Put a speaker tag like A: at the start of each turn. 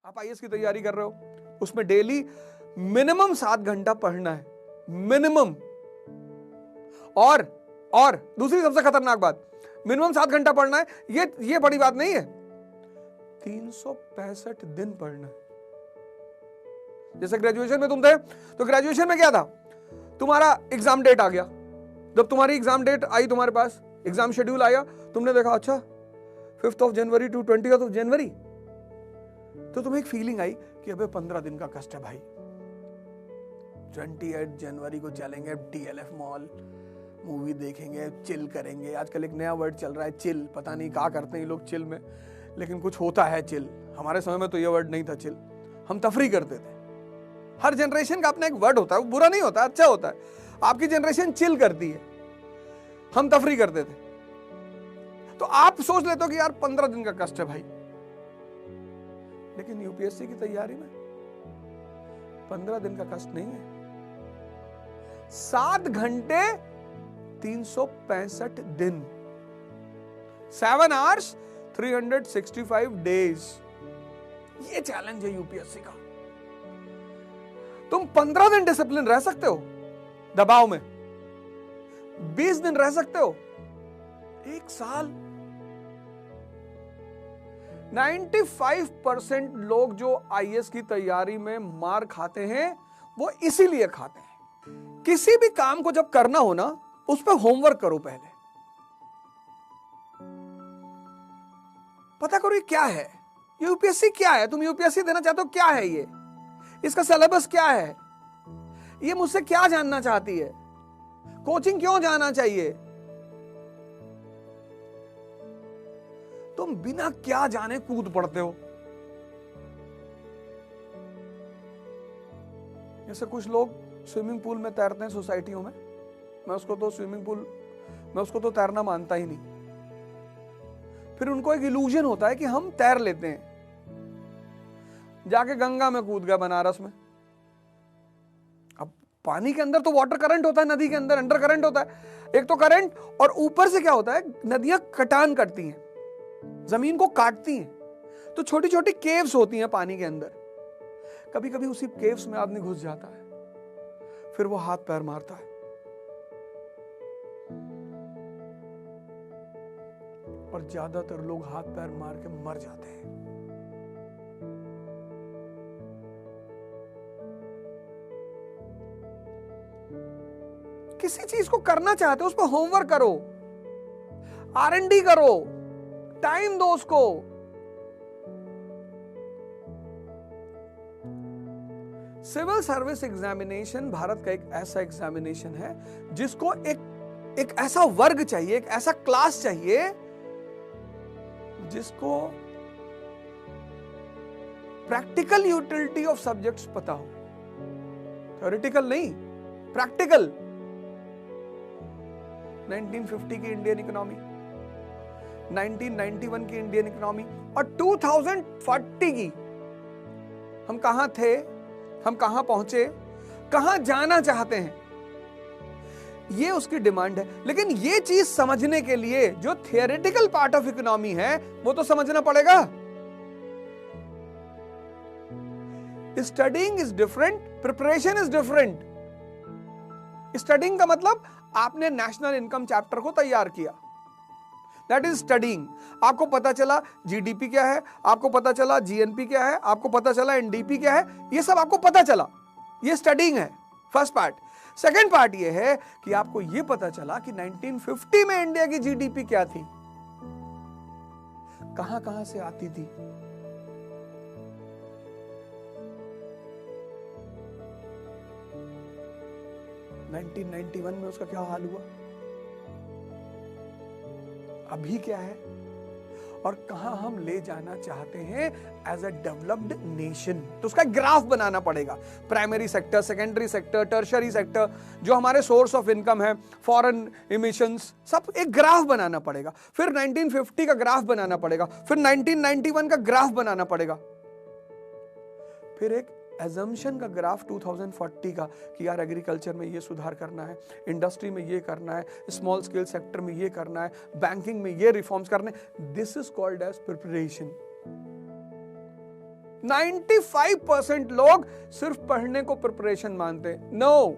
A: आप आईएएस की तैयारी कर रहे हो, उसमें डेली मिनिमम 7 घंटा पढ़ना है, मिनिमम। और दूसरी सबसे खतरनाक बात, मिनिमम 7 घंटा पढ़ना है, ये बड़ी बात नहीं है, 365 दिन पढ़ना है। जैसे ग्रेजुएशन में तुम थे, तो ग्रेजुएशन में क्या था, तुम्हारा एग्जाम डेट आ गया। जब तुम्हारी एग्जाम डेट आई, तुम्हारे पास एग्जाम शेड्यूल आया, तुमने देखा अच्छा 5 जनवरी टू 20 जनवरी, तो तुम्हें एक फीलिंग आई कि अबे 15 दिन का कष्ट है भाई, 28 जनवरी को चलेंगे DLF मॉल, मूवी देखेंगे, चिल करेंगे। आजकल एक नया वर्ड चल रहा है चिल, पता नहीं क्या करते हैं ये लोग चिल में, लेकिन कुछ होता है चिल। हमारे समय में तो ये वर्ड नहीं था चिल, हम तफरी करते थे। हर जनरेशन का अपना एक वर्ड होता है, वो बुरा नहीं होता, अच्छा होता है। आपकी जनरेशन चिल करती है, हम तफरी करते थे। तो आप सोच लेते हो कि यार 15 दिन का कष्ट है भाई, लेकिन यूपीएससी की तैयारी में 15 दिन का कष्ट नहीं है, 7 घंटे 365 दिन, 7 hours 365 days। ये चैलेंज है यूपीएससी का। तुम 15 दिन डिसिप्लिन रह सकते हो दबाव में, 20 दिन रह सकते हो, 1 साल। 95% लोग जो आईएएस की तैयारी में मार खाते हैं, वो इसीलिए खाते हैं। किसी भी काम को जब करना हो ना, उस पर होमवर्क करो, पहले पता करो ये क्या है, यूपीएससी क्या है, तुम यूपीएससी देना चाहते हो, क्या है ये, इसका सिलेबस क्या है, ये मुझसे क्या जानना चाहती है, कोचिंग क्यों जाना चाहिए। तुम बिना क्या जाने कूद पड़ते हो। जैसे कुछ लोग स्विमिंग पूल में तैरते हैं सोसाइटियों में, मैं उसको तो तैरना मानता ही नहीं। फिर उनको एक इल्यूजन होता है कि हम तैर लेते हैं, जाके गंगा में कूद गया बनारस में। अब पानी के अंदर तो वाटर करंट होता है, नदी के अंदर अंडर करंट होता है, एक तो करंट, और ऊपर से क्या होता है, नदियां कटान करती हैं, जमीन को काटती हैं, तो छोटी छोटी केव्स होती हैं पानी के अंदर। कभी कभी उसी केव्स में आदमी घुस जाता है, फिर वो हाथ पैर मारता है, और ज्यादातर लोग हाथ पैर मार के मर जाते हैं। किसी चीज को करना चाहते हो, उस पर होमवर्क करो, R&D करो, टाइम दो उसको। सिविल सर्विस एग्जामिनेशन भारत का एक ऐसा एग्जामिनेशन है जिसको एक ऐसा वर्ग चाहिए, एक ऐसा क्लास चाहिए जिसको प्रैक्टिकल यूटिलिटी ऑफ सब्जेक्ट्स पता हो, थ्योरेटिकल नहीं, प्रैक्टिकल। 1950 की इंडियन इकोनॉमी, 1991 की इंडियन इकोनॉमी और 2040 की, हम कहां थे, हम कहां पहुंचे, कहां जाना चाहते हैं, ये उसकी डिमांड है। लेकिन ये चीज समझने के लिए जो थियोरेटिकल पार्ट ऑफ इकोनॉमी है, वो तो समझना पड़ेगा। Studying is different, preparation is different. Studying का मतलब आपने नेशनल इनकम चैप्टर को तैयार किया, दैट इज स्टडीइंग। आपको पता चला जीडीपी क्या है, आपको पता चला जीएनपी क्या है, आपको पता चला एनडीपी क्या है, ये सब आपको पता चला, ये स्टडीइंग है, फर्स्ट पार्ट। सेकेंड पार्ट ये है कि आपको ये पता चला कि 1950 में इंडिया की जीडीपी क्या थी, कहां कहां से आती थी, नाइनटीन 91 में उसका क्या हाल हुआ, अभी क्या है, और कहां हम ले जाना चाहते हैं एज अ डेवलप्ड नेशन। तो उसका ग्राफ बनाना पड़ेगा, primary sector, secondary sector, tertiary sector, जो हमारे सोर्स ऑफ इनकम है, फॉरेन इमिशंस, सब एक ग्राफ बनाना पड़ेगा। फिर 1950 का ग्राफ बनाना पड़ेगा, फिर 1991 का ग्राफ बनाना पड़ेगा, फिर एक एजम्पशन का ग्राफ 2040 का कि यार एग्रीकल्चर में ये सुधार करना है, इंडस्ट्री में ये करना है, स्मॉल स्केल सेक्टर में ये करना है, बैंकिंग में ये रिफॉर्म्स करने। This is called as preparation. 95% लोग सिर्फ पढ़ने को प्रिपरेशन मानते। नो,